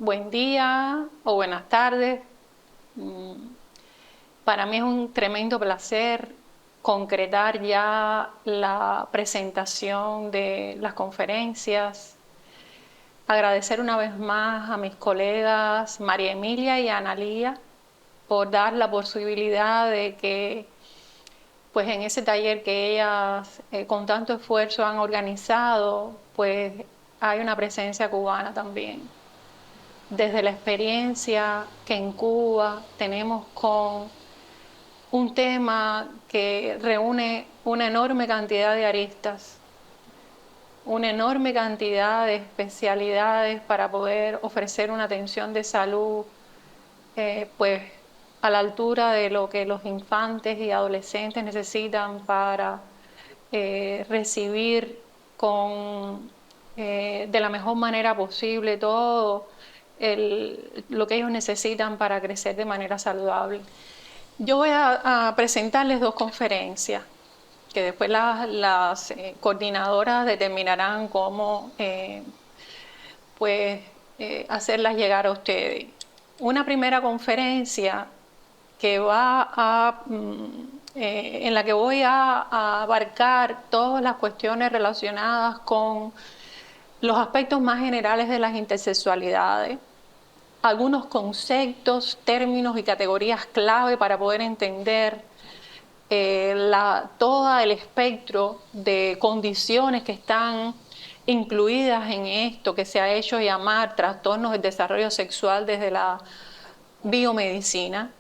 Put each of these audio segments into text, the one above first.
buen día o buenas tardes. Para mí es un tremendo placer concretar ya la presentación de las conferencias. Agradecer una vez más a mis colegas María Emilia y Analía por dar la posibilidad de que pues en ese taller que ellas con tanto esfuerzo han organizado, pues hay una presencia cubana también. Desde la experiencia que en Cuba tenemos con un tema que reúne una enorme cantidad de aristas, una enorme cantidad de especialidades para poder ofrecer una atención de salud, pues a la altura de lo que los infantes y adolescentes necesitan para recibir de la mejor manera posible todo lo que ellos necesitan para crecer de manera saludable. Yo voy a presentarles dos conferencias que después las coordinadoras determinarán cómo hacerlas llegar a ustedes. Una primera conferencia que en la que voy a abarcar todas las cuestiones relacionadas con los aspectos más generales de las intersexualidades, algunos conceptos, términos y categorías clave para poder entender todo el espectro de condiciones que están incluidas en esto que se ha hecho llamar trastornos del desarrollo sexual desde la biomedicina,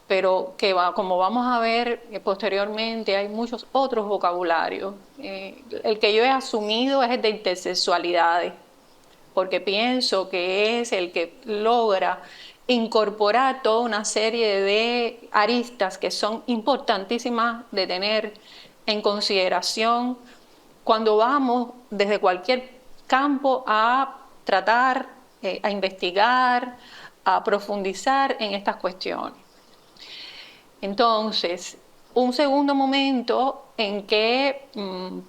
pero que como vamos a ver posteriormente hay muchos otros vocabularios. El que yo he asumido es el de intersexualidades, porque pienso que es el que logra incorporar toda una serie de aristas que son importantísimas de tener en consideración cuando vamos desde cualquier campo a tratar, a investigar, a profundizar en estas cuestiones. Entonces, un segundo momento en que,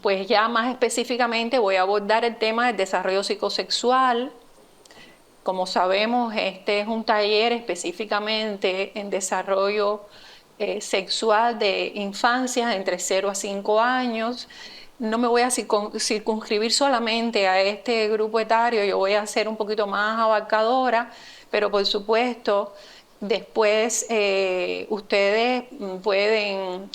pues ya más específicamente voy a abordar el tema del desarrollo psicosexual. Como sabemos, este es un taller específicamente en desarrollo sexual de infancias entre 0 a 5 años. No me voy a circunscribir solamente a este grupo etario, yo voy a ser un poquito más abarcadora, pero por supuesto después ustedes pueden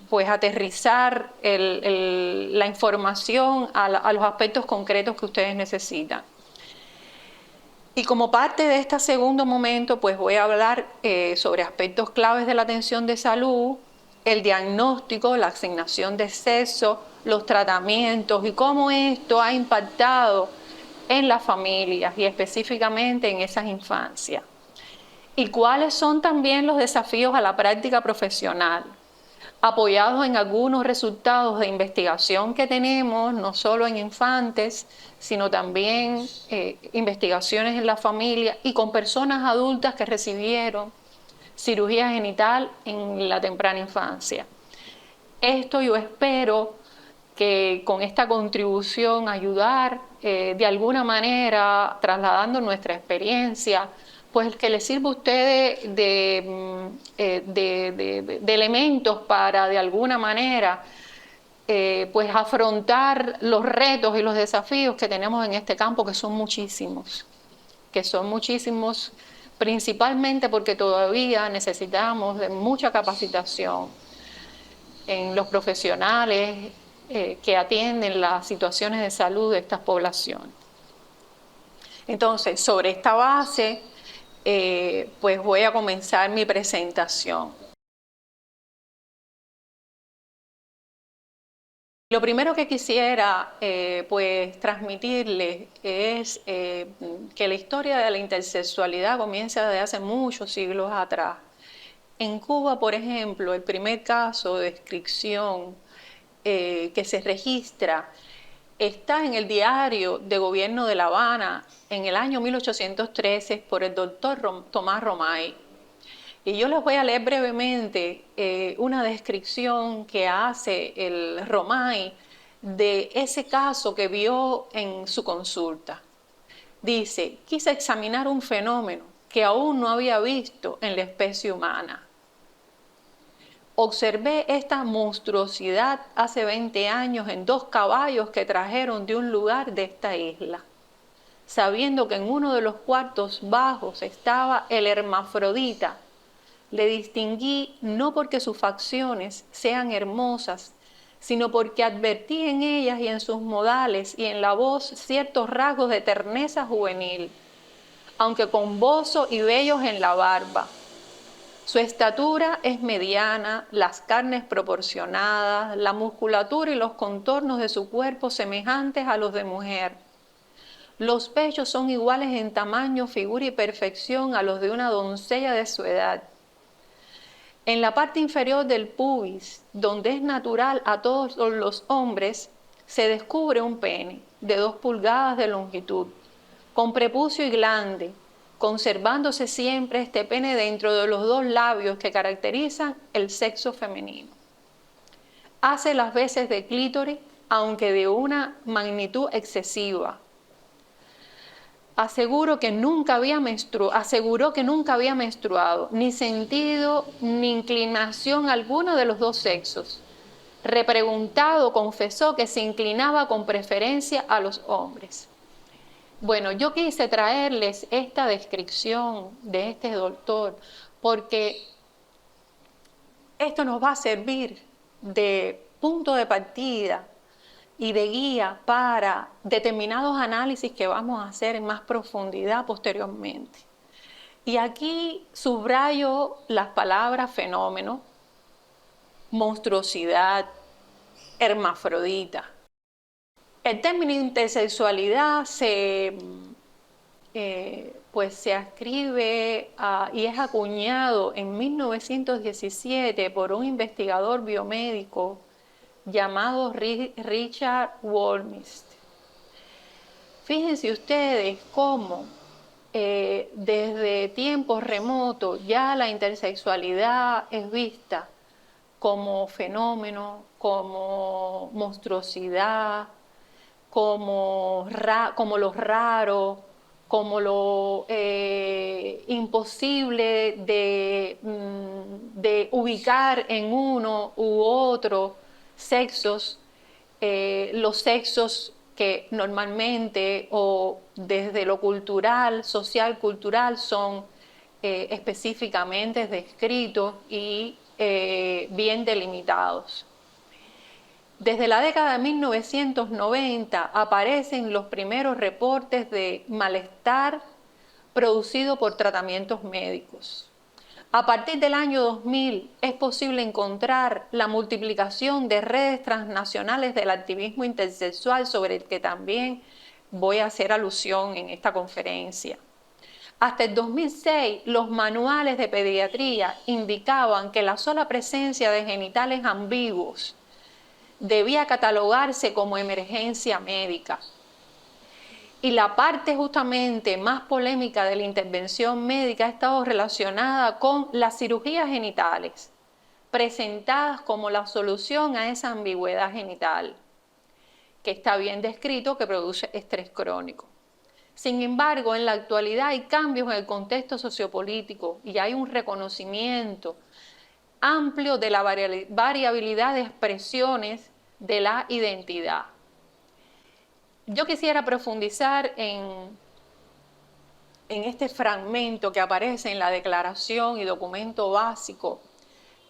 pues aterrizar la información a los aspectos concretos que ustedes necesitan. Y como parte de este segundo momento, pues voy a hablar sobre aspectos claves de la atención de salud, el diagnóstico, la asignación de sexo, los tratamientos y cómo esto ha impactado en las familias y específicamente en esas infancias. Y cuáles son también los desafíos a la práctica profesional, apoyados en algunos resultados de investigación que tenemos, no solo en infantes, sino también investigaciones en la familia y con personas adultas que recibieron cirugía genital en la temprana infancia. Esto yo espero que con esta contribución ayudar de alguna manera, trasladando nuestra experiencia, pues que les sirva a ustedes de elementos para de alguna manera pues afrontar los retos y los desafíos que tenemos en este campo, que son muchísimos, principalmente porque todavía necesitamos de mucha capacitación en los profesionales que atienden las situaciones de salud de estas poblaciones. Entonces, sobre esta base, pues voy a comenzar mi presentación. Lo primero que quisiera pues transmitirles es que la historia de la intersexualidad comienza desde hace muchos siglos atrás. En Cuba, por ejemplo, el primer caso de descripción que se registra está en el diario de gobierno de La Habana en el año 1813 por el doctor Tomás Romay. Y yo les voy a leer brevemente una descripción que hace el Romay de ese caso que vio en su consulta. Dice, quise examinar un fenómeno que aún no había visto en la especie humana. Observé esta monstruosidad hace 20 años en 2 caballos que trajeron de un lugar de esta isla. Sabiendo que en uno de los cuartos bajos estaba el hermafrodita, le distinguí no porque sus facciones sean hermosas, sino porque advertí en ellas y en sus modales y en la voz ciertos rasgos de terneza juvenil, aunque con bozo y vellos en la barba. Su estatura es mediana, las carnes proporcionadas, la musculatura y los contornos de su cuerpo semejantes a los de mujer. Los pechos son iguales en tamaño, figura y perfección a los de una doncella de su edad. En la parte inferior del pubis, donde es natural a todos los hombres, se descubre un pene de 2 pulgadas de longitud, con prepucio y glande, conservándose siempre este pene dentro de los 2 labios que caracterizan el sexo femenino. Hace las veces de clítoris, aunque de una magnitud excesiva. Aseguró que nunca había menstruado, ni sentido ni inclinación alguna de los 2 sexos. Repreguntado, confesó que se inclinaba con preferencia a los hombres. Bueno, yo quise traerles esta descripción de este doctor porque esto nos va a servir de punto de partida y de guía para determinados análisis que vamos a hacer en más profundidad posteriormente. Y aquí subrayo las palabras fenómeno, monstruosidad, hermafrodita. El término intersexualidad se ascribe y es acuñado en 1917 por un investigador biomédico llamado Richard Wolmist. Fíjense ustedes cómo desde tiempos remotos ya la intersexualidad es vista como fenómeno, como monstruosidad, como lo raro, como lo imposible de ubicar en uno u otro sexos, los sexos que normalmente o desde lo cultural, social, cultural, son específicamente descritos y bien delimitados. Desde la década de 1990 aparecen los primeros reportes de malestar producido por tratamientos médicos. A partir del año 2000 es posible encontrar la multiplicación de redes transnacionales del activismo intersexual, sobre el que también voy a hacer alusión en esta conferencia. Hasta el 2006, los manuales de pediatría indicaban que la sola presencia de genitales ambiguos debía catalogarse como emergencia médica. Y la parte justamente más polémica de la intervención médica ha estado relacionada con las cirugías genitales, presentadas como la solución a esa ambigüedad genital, que está bien descrito que produce estrés crónico. Sin embargo, en la actualidad hay cambios en el contexto sociopolítico y hay un reconocimiento amplio de la variabilidad de expresiones de la identidad. Yo quisiera profundizar en este fragmento que aparece en la Declaración y Documento Básico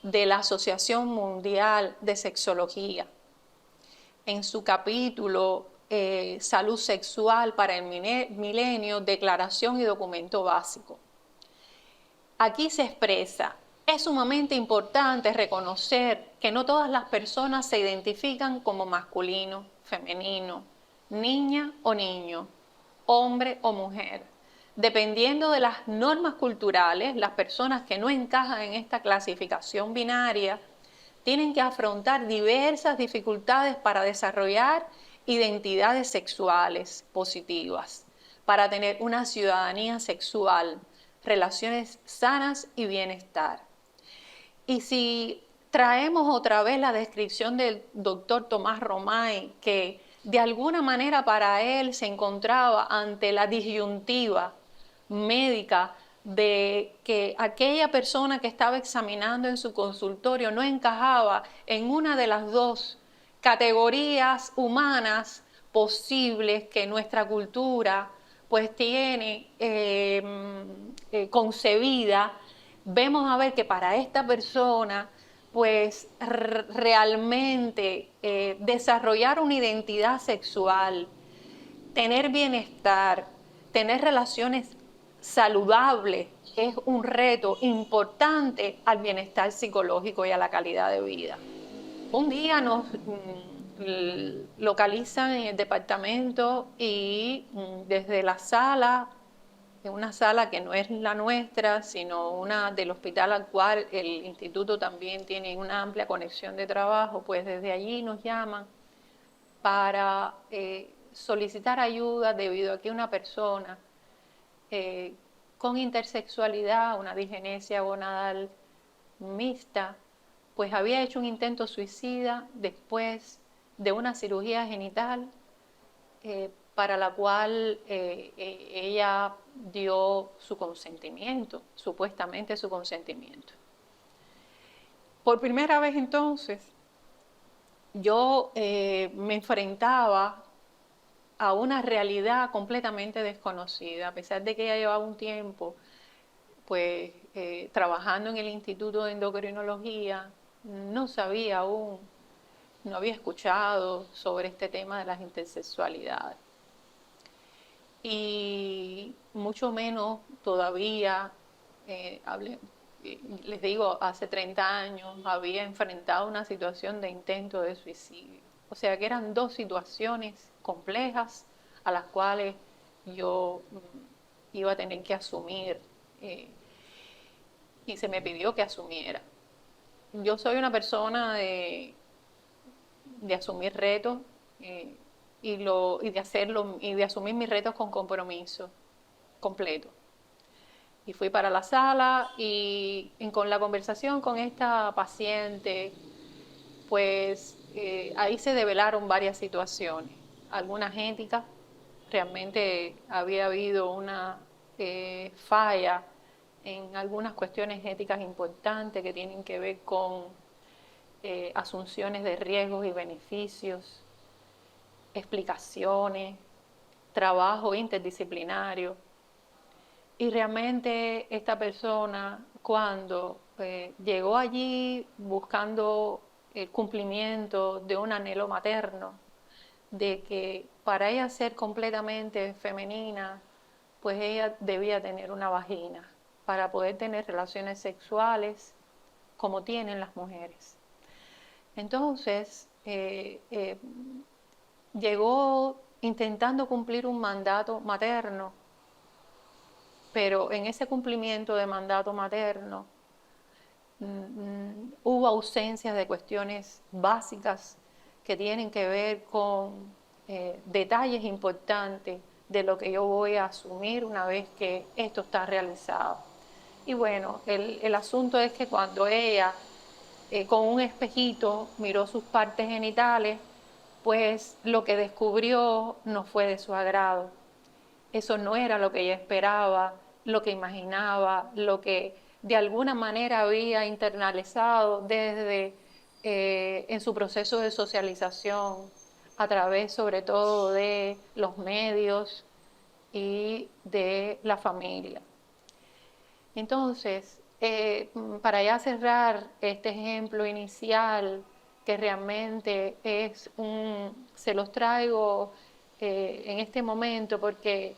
de la Asociación Mundial de Sexología, en su capítulo Salud Sexual para el Milenio, Declaración y Documento Básico. Aquí se expresa: es sumamente importante reconocer que no todas las personas se identifican como masculino, femenino, niña o niño, hombre o mujer. Dependiendo de las normas culturales, las personas que no encajan en esta clasificación binaria tienen que afrontar diversas dificultades para desarrollar identidades sexuales positivas, para tener una ciudadanía sexual, relaciones sanas y bienestar. Y si traemos otra vez la descripción del doctor Tomás Romay, que de alguna manera para él se encontraba ante la disyuntiva médica de que aquella persona que estaba examinando en su consultorio no encajaba en una de las dos categorías humanas posibles que nuestra cultura pues tiene concebida. Vemos a ver que para esta persona pues realmente desarrollar una identidad sexual, tener bienestar, tener relaciones saludables es un reto importante al bienestar psicológico y a la calidad de vida. Un día nos localizan en el departamento y desde la sala, en una sala que no es la nuestra, sino una del hospital al cual el instituto también tiene una amplia conexión de trabajo, pues desde allí nos llaman para solicitar ayuda debido a que una persona con intersexualidad, una disgenesia gonadal mixta, pues había hecho un intento suicida después de una cirugía genital para la cual ella dio su consentimiento, supuestamente su consentimiento. Por primera vez entonces, yo me enfrentaba a una realidad completamente desconocida, a pesar de que ella llevaba un tiempo pues trabajando en el Instituto de Endocrinología, no sabía aún, no había escuchado sobre este tema de las intersexualidades. Y mucho menos todavía, les digo, hace 30 años había enfrentado una situación de intento de suicidio. O sea que eran dos situaciones complejas a las cuales yo iba a tener que asumir y se me pidió que asumiera. Yo soy una persona de asumir retos y de hacerlo y de asumir mis retos con compromiso completo. Y fui para la sala y con la conversación con esta paciente, pues ahí se develaron varias situaciones, algunas éticas, realmente había habido una falla en algunas cuestiones éticas importantes que tienen que ver con asunciones de riesgos y beneficios, explicaciones, trabajo interdisciplinario. Y realmente esta persona, cuando llegó allí buscando el cumplimiento de un anhelo materno, de que para ella ser completamente femenina, pues ella debía tener una vagina para poder tener relaciones sexuales como tienen las mujeres. Entonces, llegó intentando cumplir un mandato materno, pero en ese cumplimiento de mandato materno hubo ausencias de cuestiones básicas que tienen que ver con detalles importantes de lo que yo voy a asumir una vez que esto está realizado. Y bueno, el asunto es que cuando ella con un espejito miró sus partes genitales, pues lo que descubrió no fue de su agrado. Eso no era lo que ella esperaba, lo que imaginaba, lo que de alguna manera había internalizado desde en su proceso de socialización, a través sobre todo de los medios y de la familia. Entonces, para ya cerrar este ejemplo inicial, que realmente se los traigo en este momento porque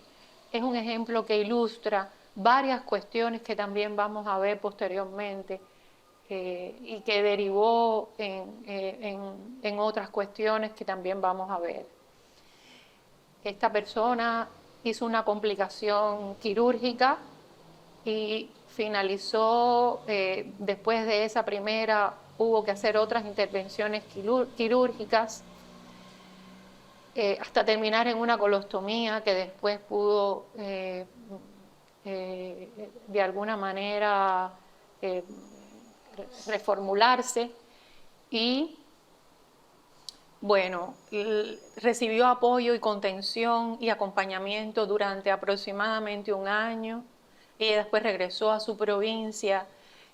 es un ejemplo que ilustra varias cuestiones que también vamos a ver posteriormente y que derivó en otras cuestiones que también vamos a ver. Esta persona hizo una complicación quirúrgica y finalizó, después de esa primera, hubo que hacer otras intervenciones quirúrgicas hasta terminar en una colostomía que después pudo de alguna manera reformularse y Bueno, recibió apoyo y contención y acompañamiento durante aproximadamente un año. Ella después regresó a su provincia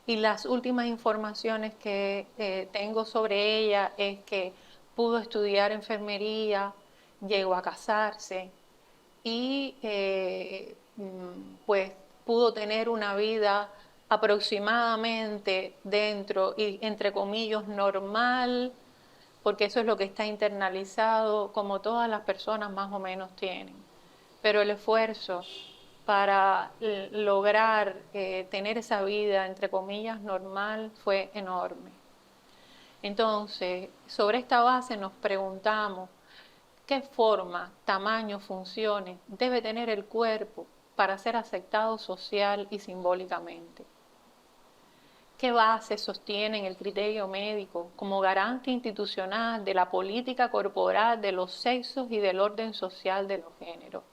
y las últimas informaciones que tengo sobre ella es que pudo estudiar enfermería, llegó a casarse y pues pudo tener una vida aproximadamente dentro y entre comillas normal, porque eso es lo que está internalizado, como todas las personas más o menos tienen. Pero el esfuerzo para lograr tener esa vida, entre comillas, normal, fue enorme. Entonces, sobre esta base nos preguntamos, ¿qué forma, tamaño, funciones debe tener el cuerpo para ser aceptado social y simbólicamente? ¿Qué bases sostienen el criterio médico como garante institucional de la política corporal de los sexos y del orden social de los géneros?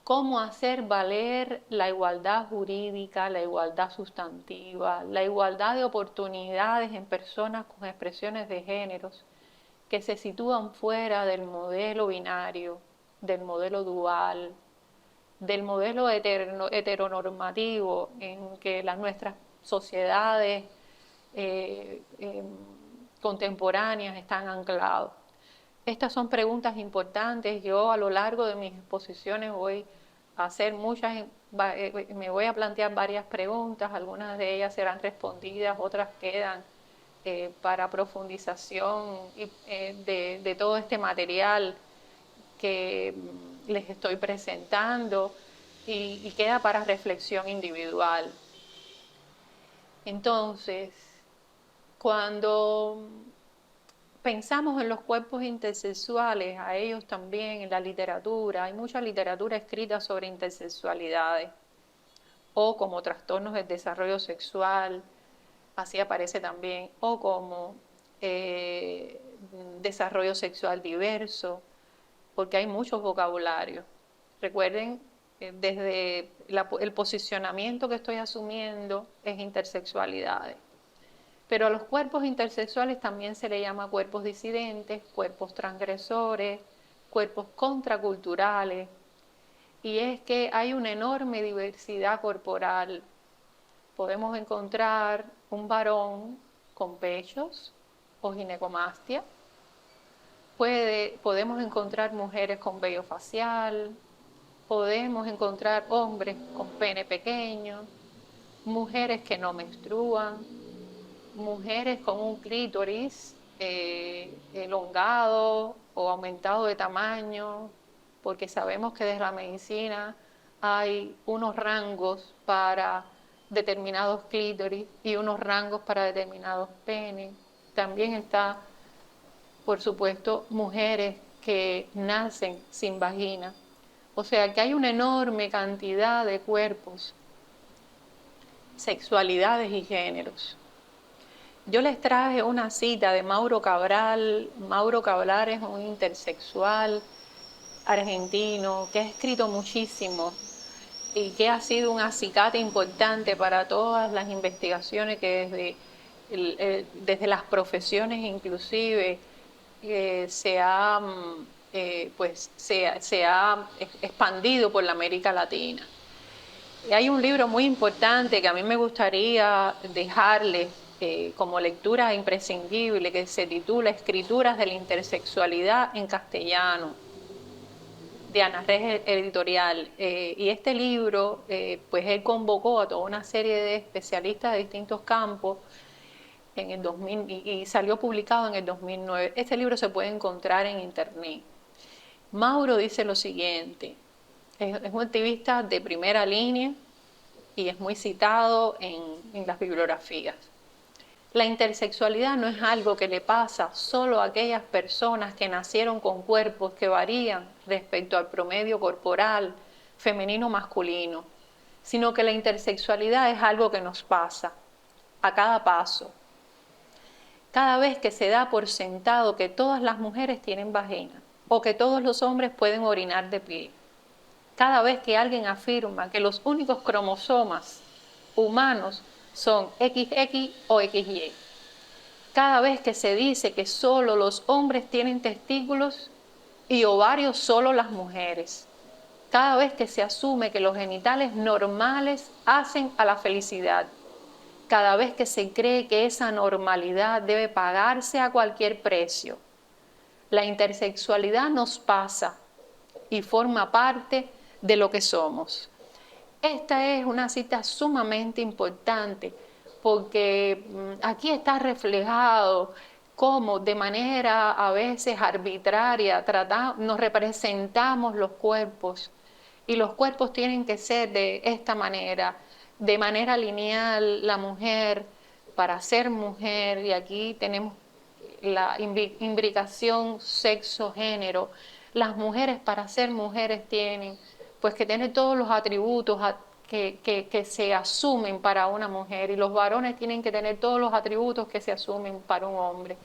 ¿Cómo hacer valer la igualdad jurídica, la igualdad sustantiva, la igualdad de oportunidades en personas con expresiones de géneros que se sitúan fuera del modelo binario, del modelo dual, del modelo heteronormativo en que nuestras sociedades contemporáneas están anclados? Estas son preguntas importantes. Yo a lo largo de mis exposiciones voy a hacer me voy a plantear varias preguntas, algunas de ellas serán respondidas, otras quedan para profundización de todo este material que les estoy presentando y queda para reflexión individual. Entonces, cuando pensamos en los cuerpos intersexuales, a ellos también en la literatura, hay mucha literatura escrita sobre intersexualidades o como trastornos del desarrollo sexual, así aparece también, o como desarrollo sexual diverso, porque hay muchos vocabularios. Recuerden, desde el posicionamiento que estoy asumiendo es intersexualidades. Pero a los cuerpos intersexuales también se le llama cuerpos disidentes, cuerpos transgresores, cuerpos contraculturales. Y es que hay una enorme diversidad corporal. Podemos encontrar un varón con pechos o ginecomastia. Podemos encontrar mujeres con vello facial. Podemos encontrar hombres con pene pequeño, mujeres que no menstruan, mujeres con un clítoris elongado o aumentado de tamaño, porque sabemos que desde la medicina hay unos rangos para determinados clítoris y unos rangos para determinados penes. También está, por supuesto, mujeres que nacen sin vagina. O sea que hay una enorme cantidad de cuerpos, sexualidades y géneros. Yo les traje una cita de Mauro Cabral. Mauro Cabral es un intersexual argentino que ha escrito muchísimo y que ha sido un acicate importante para todas las investigaciones que desde las profesiones inclusive se ha expandido por la América Latina. Y hay un libro muy importante que a mí me gustaría dejarles como lectura imprescindible, que se titula Escrituras de la Intersexualidad en Castellano, de Ana Res Editorial. Y este libro, pues él convocó a toda una serie de especialistas de distintos campos en el 2000 y salió publicado en el 2009. Este libro se puede encontrar en internet. Mauro dice lo siguiente: es un activista de primera línea y es muy citado en las bibliografías. La intersexualidad no es algo que le pasa solo a aquellas personas que nacieron con cuerpos que varían respecto al promedio corporal femenino-masculino, sino que la intersexualidad es algo que nos pasa a cada paso. Cada vez que se da por sentado que todas las mujeres tienen vagina o que todos los hombres pueden orinar de pie. Cada vez que alguien afirma que los únicos cromosomas humanos son XX o XY. Cada vez que se dice que solo los hombres tienen testículos y ovarios solo las mujeres. Cada vez que se asume que los genitales normales hacen a la felicidad. Cada vez que se cree que esa normalidad debe pagarse a cualquier precio. La intersexualidad nos pasa y forma parte de lo que somos. Esta es una cita sumamente importante porque aquí está reflejado cómo de manera a veces arbitraria nos representamos los cuerpos, y los cuerpos tienen que ser de manera lineal. La mujer para ser mujer, y aquí tenemos la imbricación sexo-género, las mujeres para ser mujeres tienen pues que tener todos los atributos que se asumen para una mujer, y los varones tienen que tener todos los atributos que se asumen para un hombre,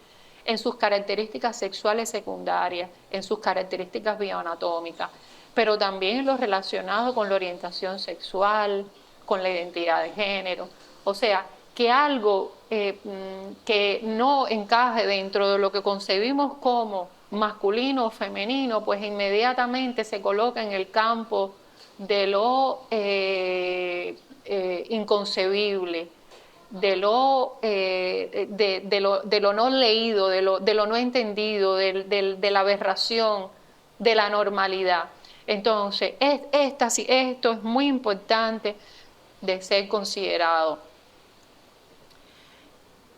en sus características sexuales secundarias, en sus características bioanatómicas, pero también en lo relacionado con la orientación sexual, con la identidad de género. O sea, que algo que no encaje dentro de lo que concebimos como masculino o femenino, pues inmediatamente se coloca en el campo de lo inconcebible, de lo no leído, de lo no entendido, de la aberración, de la normalidad. Entonces, esto es muy importante de ser considerado.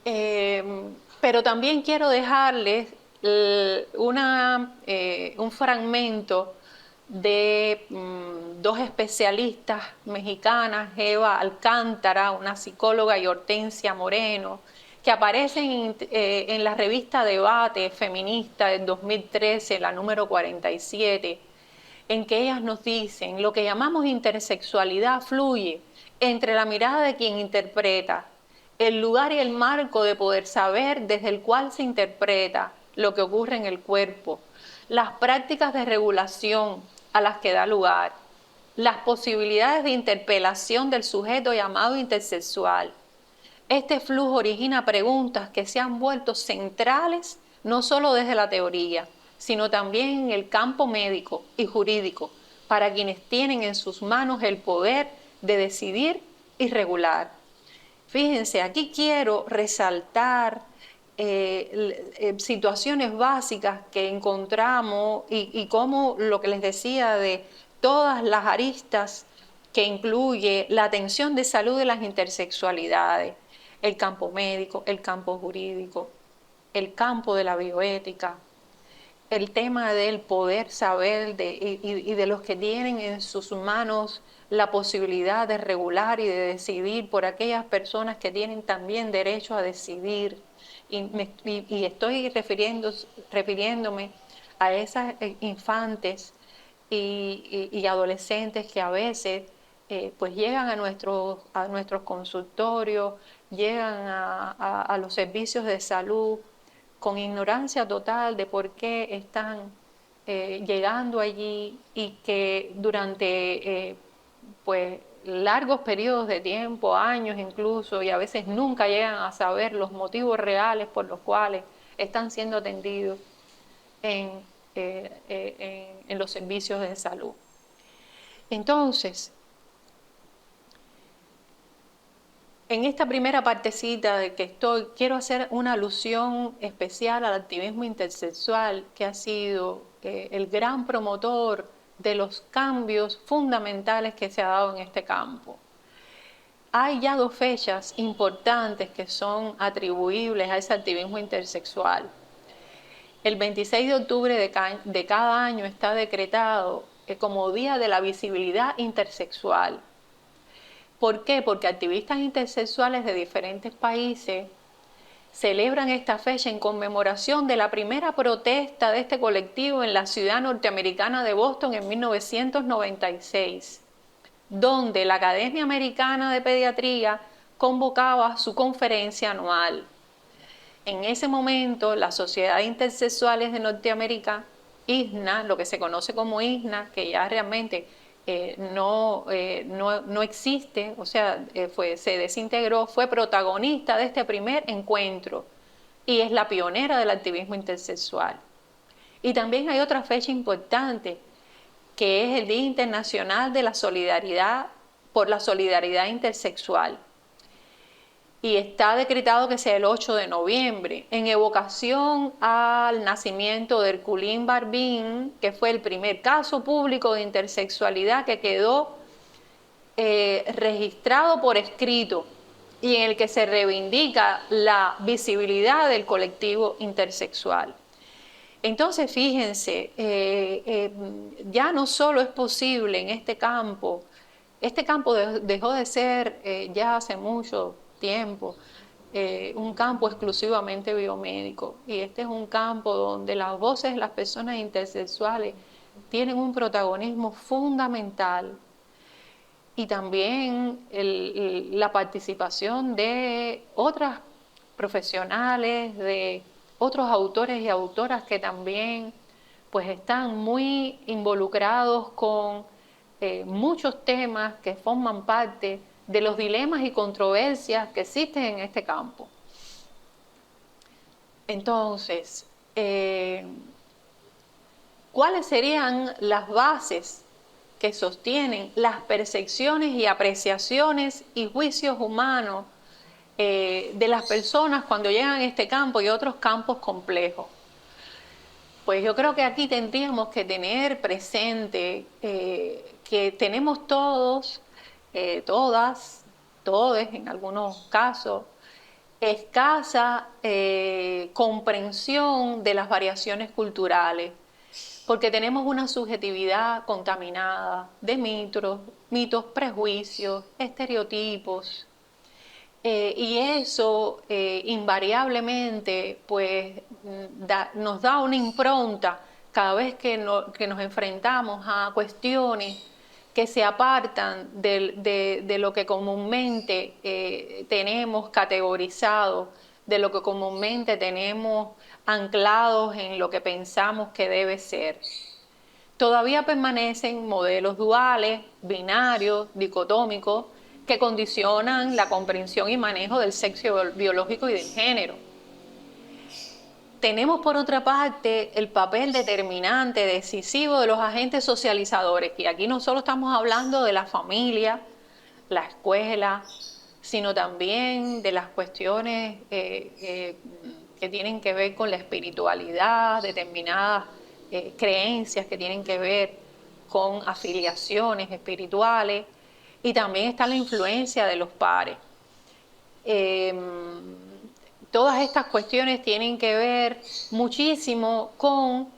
Pero también quiero dejarles un fragmento de dos especialistas mexicanas, Eva Alcántara, una psicóloga, y Hortensia Moreno, que aparecen en la revista Debate Feminista del 2013, la número 47, en que ellas nos dicen: lo que llamamos intersexualidad fluye entre la mirada de quien interpreta, el lugar y el marco de poder saber desde el cual se interpreta lo que ocurre en el cuerpo, las prácticas de regulación a las que da lugar, las posibilidades de interpelación del sujeto llamado intersexual. Este flujo origina preguntas que se han vuelto centrales no solo desde la teoría, sino también en el campo médico y jurídico, para quienes tienen en sus manos el poder de decidir y regular. Fíjense, aquí quiero resaltar situaciones básicas que encontramos y cómo lo que les decía de todas las aristas que incluye la atención de salud de las intersexualidades, el campo médico, el campo jurídico, el campo de la bioética, el tema del poder saber y de los que tienen en sus manos la posibilidad de regular y de decidir por aquellas personas que tienen también derecho a decidir. Y estoy refiriéndome a esas infantes y adolescentes que a veces pues llegan a nuestros consultorios, llegan a los servicios de salud con ignorancia total de por qué están llegando allí, y que durante pues largos periodos de tiempo, años incluso, y a veces nunca llegan a saber los motivos reales por los cuales están siendo atendidos en los servicios de salud. Entonces, en esta primera partecita de que quiero hacer una alusión especial al activismo intersexual, que ha sido el gran promotor de los cambios fundamentales que se ha dado en este campo. Hay ya dos fechas importantes que son atribuibles a ese activismo intersexual. El 26 de octubre de cada año está decretado como Día de la Visibilidad Intersexual. ¿Por qué? Porque activistas intersexuales de diferentes países celebran esta fecha en conmemoración de la primera protesta de este colectivo en la ciudad norteamericana de Boston en 1996, donde la Academia Americana de Pediatría convocaba su conferencia anual. En ese momento, la Sociedad de Intersexuales de Norteamérica, ISNA, lo que se conoce como ISNA, que ya realmente no existe, o sea, se desintegró, fue protagonista de este primer encuentro y es la pionera del activismo intersexual. Y también hay otra fecha importante, que es el Día Internacional de la Solidaridad por la Solidaridad Intersexual. Y está decretado que sea el 8 de noviembre, en evocación al nacimiento de Herculín Barbín, que fue el primer caso público de intersexualidad que quedó registrado por escrito y en el que se reivindica la visibilidad del colectivo intersexual. Entonces, fíjense, ya no solo es posible en este campo dejó de ser ya hace mucho tiempo un campo exclusivamente biomédico, y este es un campo donde las voces de las personas intersexuales tienen un protagonismo fundamental, y también la participación de otras profesionales, de otros autores y autoras que también pues están muy involucrados con muchos temas que forman parte de los dilemas y controversias que existen en este campo. Entonces, ¿cuáles serían las bases que sostienen las percepciones y apreciaciones y juicios humanos de las personas cuando llegan a este campo y otros campos complejos? Pues yo creo que aquí tendríamos que tener presente que tenemos todos, todas, todos en algunos casos, escasa comprensión de las variaciones culturales, porque tenemos una subjetividad contaminada de mitos, prejuicios, estereotipos, y eso invariablemente pues, nos da una impronta cada vez que nos enfrentamos a cuestiones que se apartan de lo que comúnmente tenemos categorizado, de lo que comúnmente tenemos anclados en lo que pensamos que debe ser. Todavía permanecen modelos duales, binarios, dicotómicos, que condicionan la comprensión y manejo del sexo biológico y del género. Tenemos por otra parte el papel determinante, decisivo de los agentes socializadores, y aquí no solo estamos hablando de la familia, la escuela, sino también de las cuestiones que tienen que ver con la espiritualidad, determinadas creencias que tienen que ver con afiliaciones espirituales, y también está la influencia de los pares. Todas estas cuestiones tienen que ver muchísimo con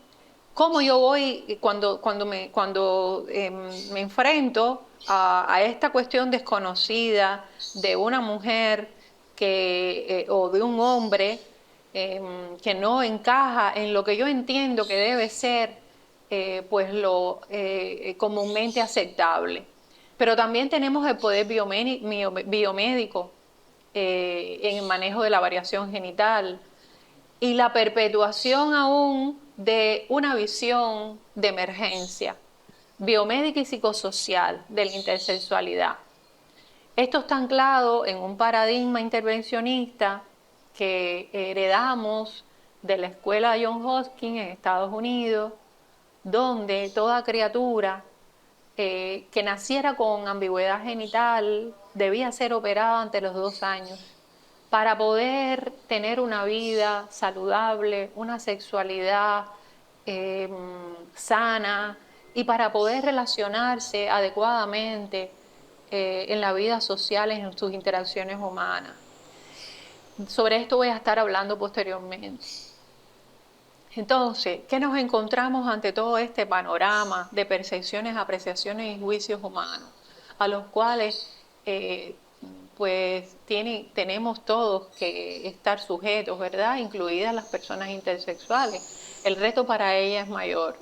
cómo yo voy cuando me enfrento a esta cuestión desconocida de una mujer o de un hombre que no encaja en lo que yo entiendo que debe ser pues lo comúnmente aceptable. Pero también tenemos el poder biomédico en el manejo de la variación genital y la perpetuación aún de una visión de emergencia biomédica y psicosocial de la intersexualidad. Esto está anclado en un paradigma intervencionista que heredamos de la escuela de Johns Hopkins en Estados Unidos, donde toda criatura que naciera con ambigüedad genital debía ser operada ante los 2 años para poder tener una vida saludable, una sexualidad sana, y para poder relacionarse adecuadamente en la vida social, en sus interacciones humanas. Sobre esto voy a estar hablando posteriormente. Entonces, ¿qué nos encontramos ante todo este panorama de percepciones, apreciaciones y juicios humanos, a los cuales pues tenemos todos que estar sujetos, ¿verdad?, incluidas las personas intersexuales? El reto para ellas es mayor,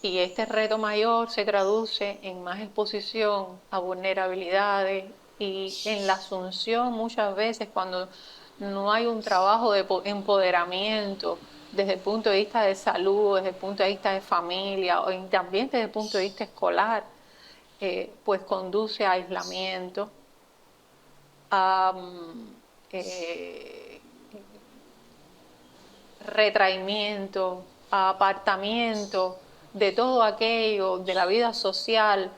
y este reto mayor se traduce en más exposición a vulnerabilidades y en la asunción muchas veces, cuando no hay un trabajo de empoderamiento desde el punto de vista de salud, desde el punto de vista de familia, o también desde el punto de vista escolar, pues conduce a aislamiento, a retraimiento, a apartamiento de todo aquello de la vida social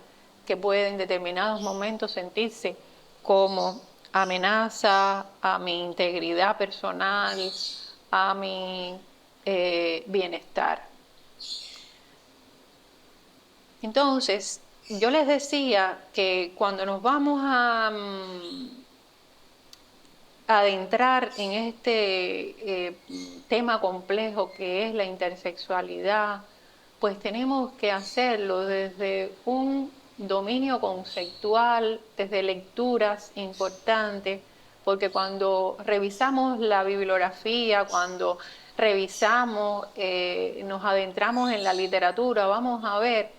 que puede en determinados momentos sentirse como amenaza a mi integridad personal, a mi bienestar. Entonces, yo les decía que cuando nos vamos a adentrar en este tema complejo que es la intersexualidad, pues tenemos que hacerlo desde un dominio conceptual, desde lecturas importantes, porque cuando revisamos la bibliografía, cuando revisamos, nos adentramos en la literatura, vamos a ver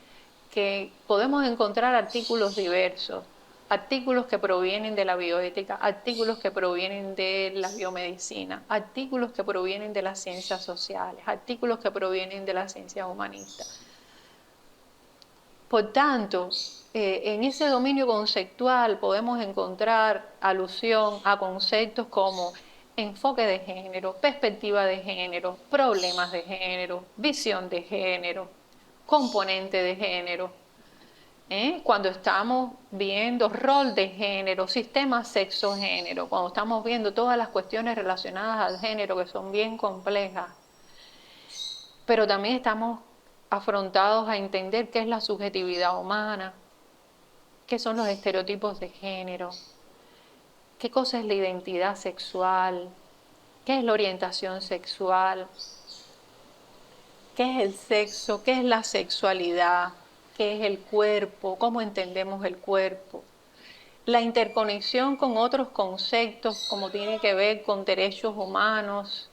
que podemos encontrar artículos diversos, artículos que provienen de la bioética, artículos que provienen de la biomedicina, artículos que provienen de las ciencias sociales, artículos que provienen de las ciencias humanistas. Por tanto, en ese dominio conceptual podemos encontrar alusión a conceptos como enfoque de género, perspectiva de género, problemas de género, visión de género, componente de género. Cuando estamos viendo rol de género, sistema sexo-género, cuando estamos viendo todas las cuestiones relacionadas al género que son bien complejas, pero también estamos afrontados a entender qué es la subjetividad humana, qué son los estereotipos de género, qué cosa es la identidad sexual, qué es la orientación sexual, qué es el sexo, qué es la sexualidad, qué es el cuerpo, cómo entendemos el cuerpo. La interconexión con otros conceptos, como tiene que ver con derechos humanos,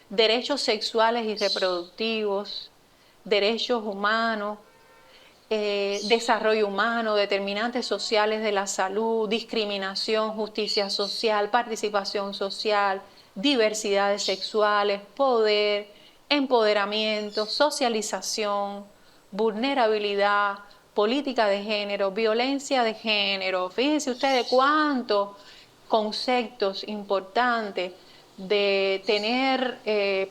derechos sexuales y reproductivos, derechos humanos, desarrollo humano, determinantes sociales de la salud, discriminación, justicia social, participación social, diversidades sexuales, poder, empoderamiento, socialización, vulnerabilidad, política de género, violencia de género. Fíjense ustedes cuántos conceptos importantes de tener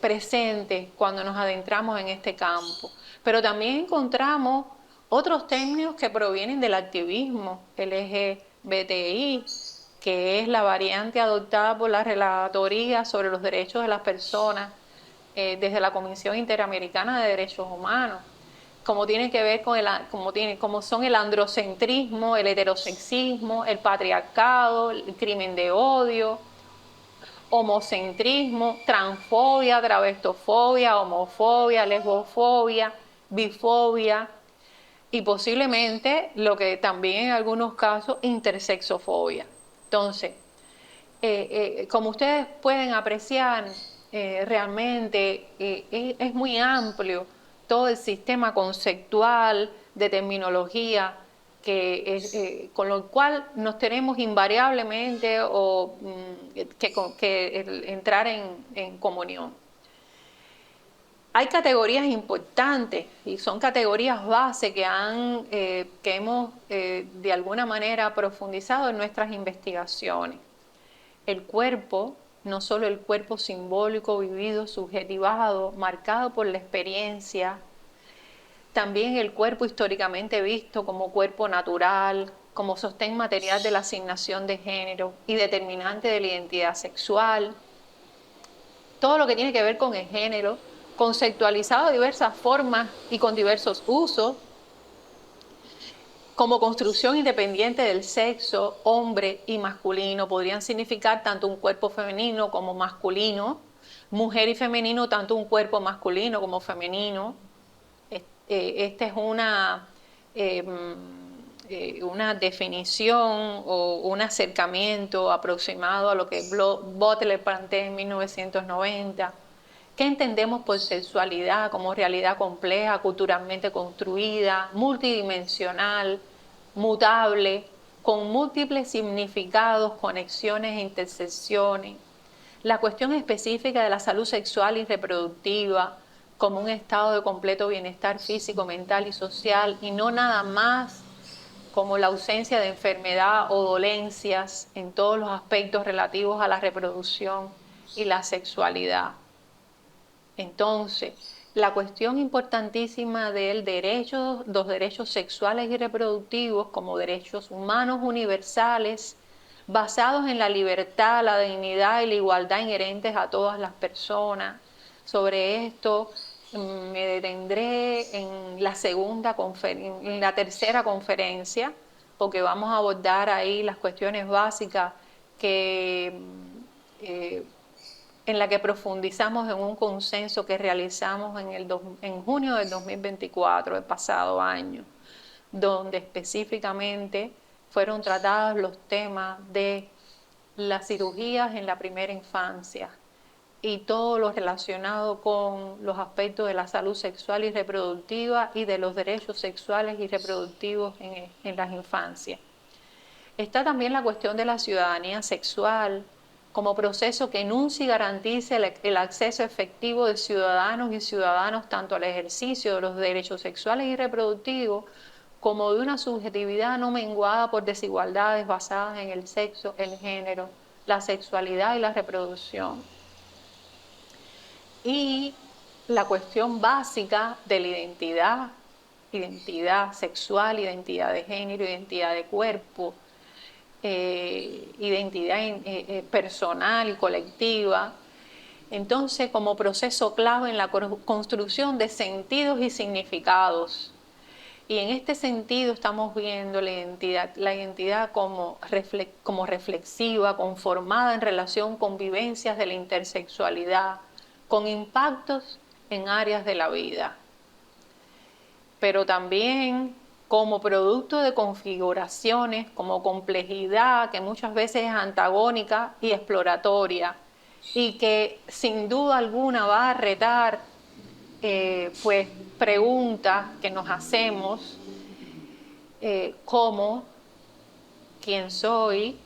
presentes cuando nos adentramos en este campo. Pero también encontramos otros términos que provienen del activismo LGBTI, que es la variante adoptada por la Relatoría sobre los Derechos de las Personas desde la Comisión Interamericana de Derechos Humanos, como tiene que ver con como son el androcentrismo, el heterosexismo, el patriarcado, el crimen de odio, homocentrismo, transfobia, travestofobia, homofobia, lesbofobia, bifobia y posiblemente lo que también en algunos casos intersexofobia. Entonces, como ustedes pueden apreciar, realmente es muy amplio todo el sistema conceptual de terminología con lo cual nos tenemos invariablemente que entrar en comunión. Hay categorías importantes y son categorías base que hemos de alguna manera profundizado en nuestras investigaciones. El cuerpo, no solo el cuerpo simbólico, vivido, subjetivado, marcado por la experiencia, también el cuerpo históricamente visto como cuerpo natural, como sostén material de la asignación de género y determinante de la identidad sexual. Todo lo que tiene que ver con el género, conceptualizado de diversas formas y con diversos usos, como construcción independiente del sexo, hombre y masculino, podrían significar tanto un cuerpo femenino como masculino, mujer y femenino, tanto un cuerpo masculino como femenino. Esta es una definición o un acercamiento aproximado a lo que Butler plantea en 1990. ¿Qué entendemos por sexualidad como realidad compleja, culturalmente construida, multidimensional, mutable, con múltiples significados, conexiones e intersecciones? La cuestión específica de la salud sexual y reproductiva como un estado de completo bienestar físico, mental y social, y no nada más como la ausencia de enfermedad o dolencias en todos los aspectos relativos a la reproducción y la sexualidad. Entonces, la cuestión importantísima del derecho, los derechos sexuales y reproductivos como derechos humanos universales, basados en la libertad, la dignidad y la igualdad inherentes a todas las personas. Sobre esto me detendré en la tercera conferencia, porque vamos a abordar ahí las cuestiones básicas que en la que profundizamos en un consenso que realizamos en junio del 2024, el pasado año, donde específicamente fueron tratados los temas de las cirugías en la primera infancia y todo lo relacionado con los aspectos de la salud sexual y reproductiva y de los derechos sexuales y reproductivos en las infancias. Está también la cuestión de la ciudadanía sexual como proceso que enuncia y garantice el acceso efectivo de ciudadanos y ciudadanos tanto al ejercicio de los derechos sexuales y reproductivos como de una subjetividad no menguada por desigualdades basadas en el sexo, el género, la sexualidad y la reproducción. Y la cuestión básica de la identidad sexual, identidad de género, identidad de cuerpo, identidad personal y colectiva. Entonces, como proceso clave en la construcción de sentidos y significados. Y en este sentido estamos viendo la identidad como reflexiva, conformada en relación con vivencias de la intersexualidad, con impactos en áreas de la vida, pero también como producto de configuraciones, como complejidad que muchas veces es antagónica y exploratoria, y que sin duda alguna va a retar pues preguntas que nos hacemos, como quién soy,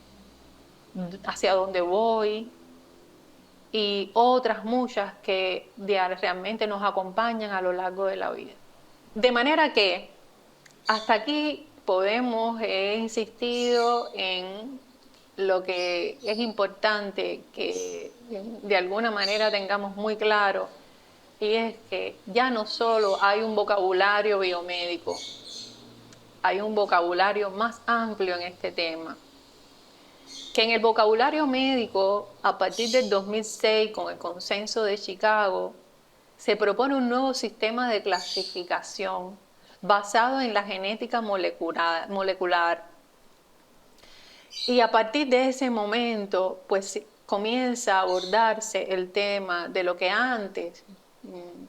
hacia dónde voy, y otras muchas que realmente nos acompañan a lo largo de la vida. De manera que hasta aquí podemos, he insistido en lo que es importante que de alguna manera tengamos muy claro, y es que ya no solo hay un vocabulario biomédico, hay un vocabulario más amplio en este tema. Que en el vocabulario médico, a partir del 2006, con el consenso de Chicago, se propone un nuevo sistema de clasificación basado en la genética molecular. Y a partir de ese momento, pues comienza a abordarse el tema de lo que antes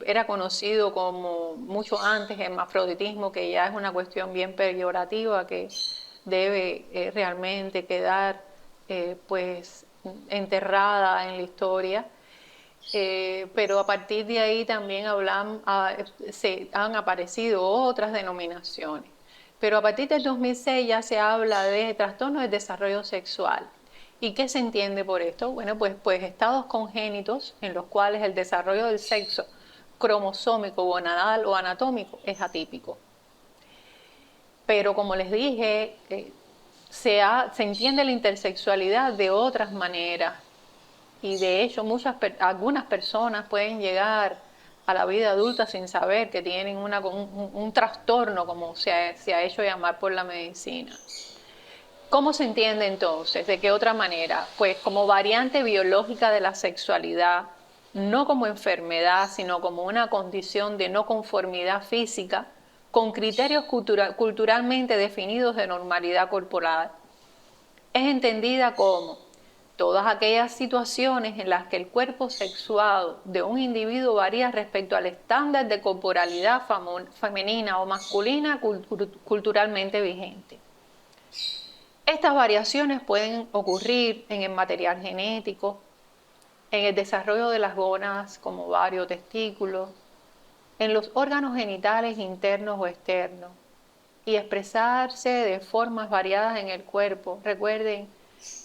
era conocido como, mucho antes, hermafroditismo, que ya es una cuestión bien peyorativa que debe realmente quedar pues enterrada en la historia. Pero a partir de ahí también se han aparecido otras denominaciones. Pero a partir del 2006 ya se habla de trastornos del desarrollo sexual. ¿Y qué se entiende por esto? Bueno, pues estados congénitos en los cuales el desarrollo del sexo cromosómico, gonadal o anatómico es atípico. Pero como les dije, se entiende la intersexualidad de otras maneras. Y de hecho algunas personas pueden llegar a la vida adulta sin saber que tienen un trastorno, como se ha hecho llamar por la medicina. ¿Cómo se entiende entonces? ¿De qué otra manera? Pues como variante biológica de la sexualidad, no como enfermedad, sino como una condición de no conformidad física, con criterios culturalmente definidos de normalidad corporal. Es entendida como todas aquellas situaciones en las que el cuerpo sexuado de un individuo varía respecto al estándar de corporalidad femenina o masculina culturalmente vigente. Estas variaciones pueden ocurrir en el material genético, en el desarrollo de las gónadas como ovario o testículos, en los órganos genitales internos o externos, y expresarse de formas variadas en el cuerpo. Recuerden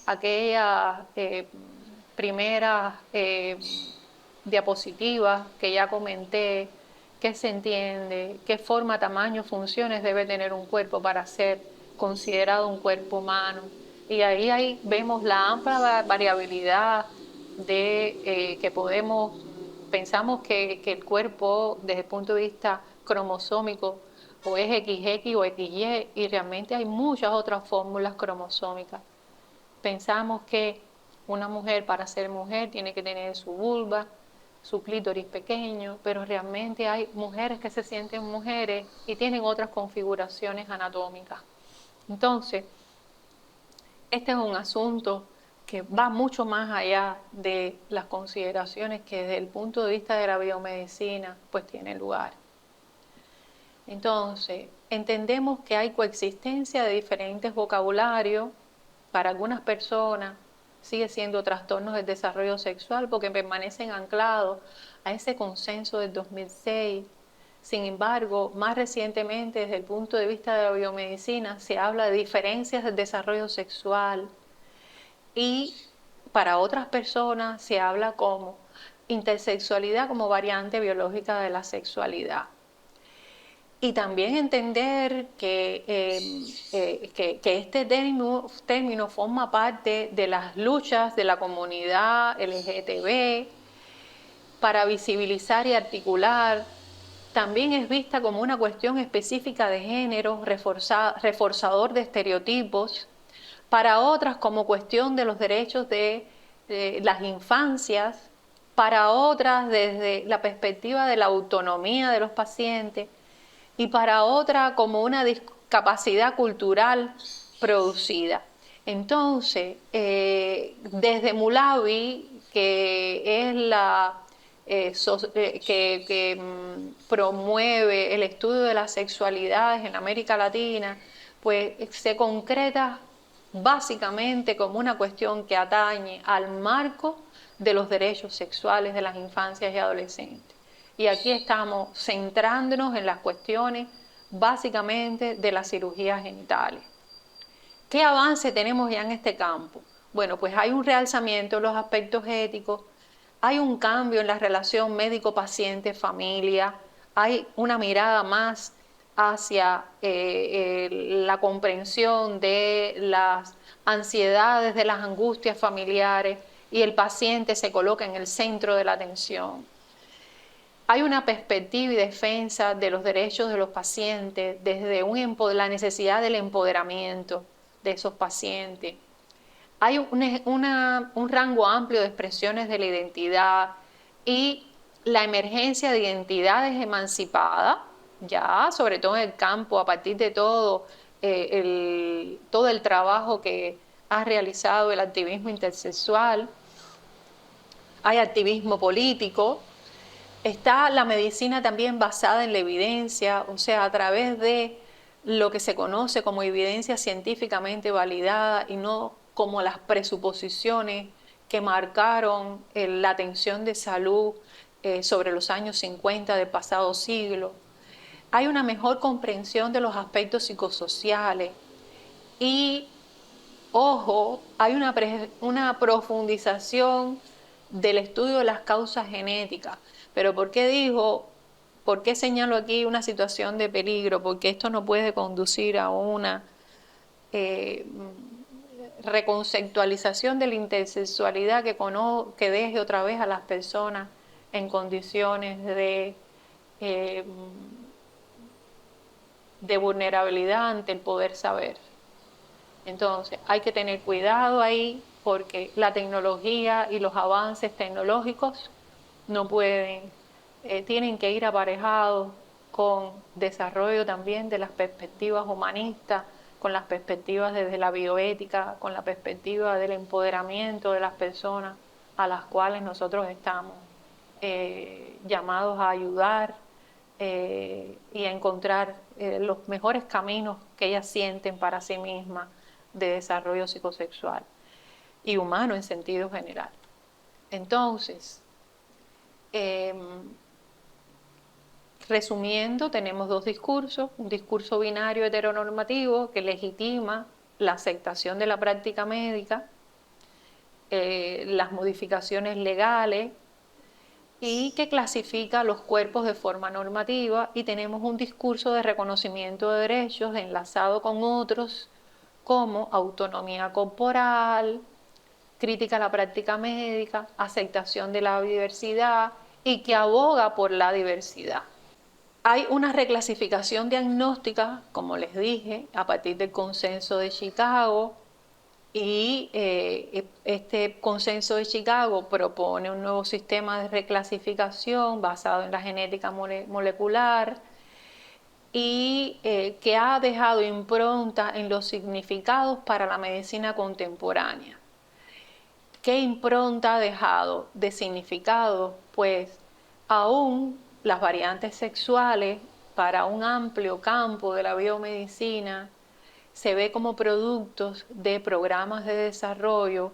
aquellas primeras diapositivas que ya comenté, qué se entiende, qué forma, tamaño, funciones debe tener un cuerpo para ser considerado un cuerpo humano. Y ahí vemos la amplia variabilidad que podemos pensamos que el cuerpo desde el punto de vista cromosómico o es XX o XY, y realmente hay muchas otras fórmulas cromosómicas. Pensamos que una mujer para ser mujer tiene que tener su vulva, su clítoris pequeño, pero realmente hay mujeres que se sienten mujeres y tienen otras configuraciones anatómicas. Entonces, este es un asunto que va mucho más allá de las consideraciones que desde el punto de vista de la biomedicina pues tiene lugar. Entonces, entendemos que hay coexistencia de diferentes vocabularios. Para algunas personas sigue siendo trastornos del desarrollo sexual porque permanecen anclados a ese consenso del 2006. Sin embargo, más recientemente, desde el punto de vista de la biomedicina, se habla de diferencias del desarrollo sexual, y para otras personas se habla como intersexualidad como variante biológica de la sexualidad. Y también entender que este término forma parte de las luchas de la comunidad LGTB para visibilizar y articular. También es vista como una cuestión específica de género, reforzador de estereotipos. Para otras como cuestión de los derechos de las infancias. Para otras desde la perspectiva de la autonomía de los pacientes. Y para otra como una discapacidad cultural producida. Entonces, desde Mulavi, que es la que promueve el estudio de las sexualidades en América Latina, pues se concreta básicamente como una cuestión que atañe al marco de los derechos sexuales de las infancias y adolescentes. Y aquí estamos centrándonos en las cuestiones básicamente de las cirugías genitales. ¿Qué avance tenemos ya en este campo? Bueno, pues hay un realzamiento de los aspectos éticos, hay un cambio en la relación médico-paciente-familia, hay una mirada más hacia la comprensión de las ansiedades, de las angustias familiares, y el paciente se coloca en el centro de la atención. Hay una perspectiva y defensa de los derechos de los pacientes desde la necesidad del empoderamiento de esos pacientes. Hay un rango amplio de expresiones de la identidad y la emergencia de identidades emancipadas, ya sobre todo en el campo, a partir de todo el trabajo que ha realizado el activismo intersexual. Hay activismo político. Está la medicina también basada en la evidencia, o sea, a través de lo que se conoce como evidencia científicamente validada y no como las presuposiciones que marcaron la atención de salud sobre los años 50 del pasado siglo. Hay una mejor comprensión de los aspectos psicosociales y, ojo, hay una profundización del estudio de las causas genéticas. Pero ¿por qué señalo aquí una situación de peligro? Porque esto no puede conducir a una reconceptualización de la intersexualidad que deje otra vez a las personas en condiciones de vulnerabilidad ante el poder saber. Entonces, hay que tener cuidado ahí porque la tecnología y los avances tecnológicos no pueden, tienen que ir aparejados con desarrollo también de las perspectivas humanistas, con las perspectivas desde la bioética, con la perspectiva del empoderamiento de las personas a las cuales nosotros estamos llamados a ayudar y a encontrar los mejores caminos que ellas sienten para sí mismas de desarrollo psicosexual y humano en sentido general. Entonces, resumiendo, tenemos dos discursos: un discurso binario heteronormativo que legitima la aceptación de la práctica médica, las modificaciones legales, y que clasifica los cuerpos de forma normativa, y tenemos un discurso de reconocimiento de derechos enlazado con otros como autonomía corporal, crítica a la práctica médica, aceptación de la diversidad y que aboga por la diversidad. Hay una reclasificación diagnóstica, como les dije, a partir del consenso de Chicago, y este consenso de Chicago propone un nuevo sistema de reclasificación basado en la genética molecular y que ha dejado impronta en los significados para la medicina contemporánea. ¿Qué impronta ha dejado de significado? Pues aún las variantes sexuales para un amplio campo de la biomedicina se ve como productos de programas de desarrollo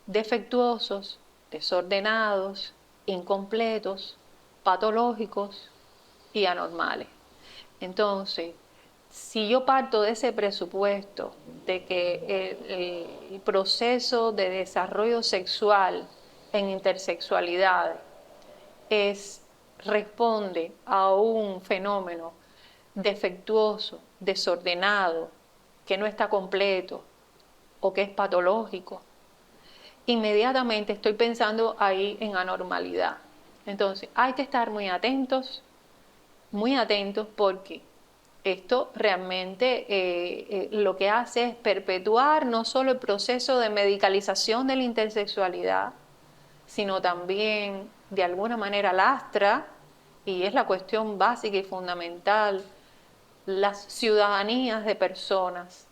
defectuosos, desordenados, incompletos, patológicos y anormales. Entonces, si yo parto de ese presupuesto de que el proceso de desarrollo sexual en intersexualidad responde a un fenómeno defectuoso, desordenado, que no está completo o que es patológico, inmediatamente estoy pensando ahí en anormalidad. Entonces, hay que estar muy atentos porque esto realmente lo que hace es perpetuar no solo el proceso de medicalización de la intersexualidad, sino también de alguna manera lastra, y es la cuestión básica y fundamental, las ciudadanías de personas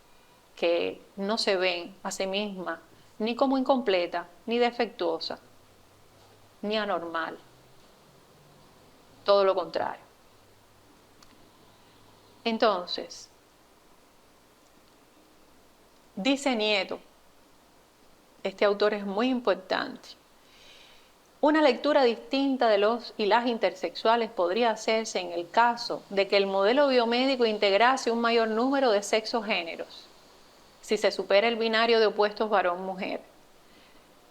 que no se ven a sí mismas ni como incompleta, ni defectuosa, ni anormal. Todo lo contrario. Entonces, dice Nieto, este autor es muy importante, una lectura distinta de los y las intersexuales podría hacerse en el caso de que el modelo biomédico integrase un mayor número de sexogéneros, si se supera el binario de opuestos varón-mujer.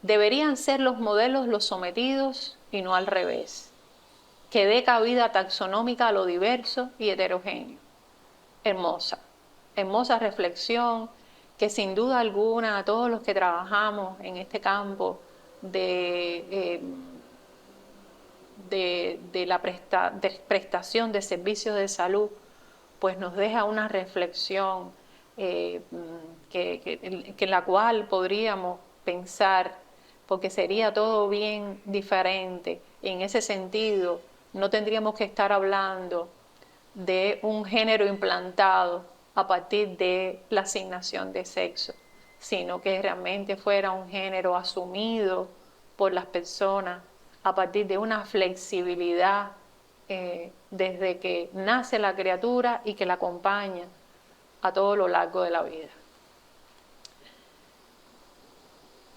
Deberían ser los modelos los sometidos y no al revés, que dé cabida taxonómica a lo diverso y heterogéneo. Hermosa reflexión que sin duda alguna a todos los que trabajamos en este campo de la prestación de servicios de salud, pues nos deja una reflexión que en la cual podríamos pensar, porque sería todo bien diferente. En ese sentido, no tendríamos que estar hablando de un género implantado a partir de la asignación de sexo, sino que realmente fuera un género asumido por las personas a partir de una flexibilidad desde que nace la criatura y que la acompaña a todo lo largo de la vida.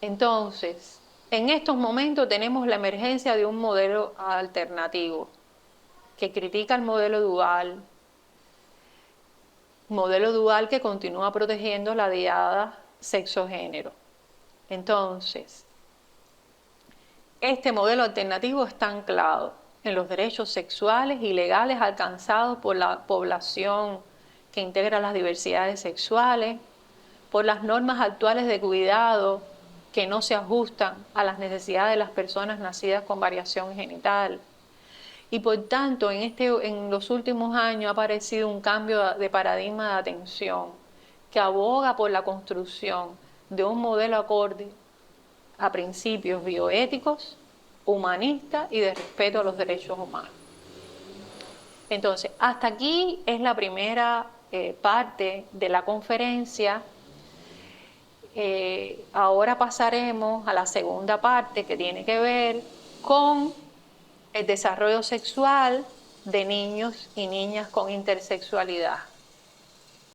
Entonces, en estos momentos tenemos la emergencia de un modelo alternativo que critica el modelo dual que continúa protegiendo la diada sexo-género. Entonces, este modelo alternativo está anclado en los derechos sexuales y legales alcanzados por la población que integra las diversidades sexuales, por las normas actuales de cuidado que no se ajustan a las necesidades de las personas nacidas con variación genital. Y por tanto, en los últimos años ha aparecido un cambio de paradigma de atención que aboga por la construcción de un modelo acorde a principios bioéticos, humanistas y de respeto a los derechos humanos. Entonces, hasta aquí es la primera parte de la conferencia. Ahora pasaremos a la segunda parte que tiene que ver con el desarrollo sexual de niños y niñas con intersexualidad.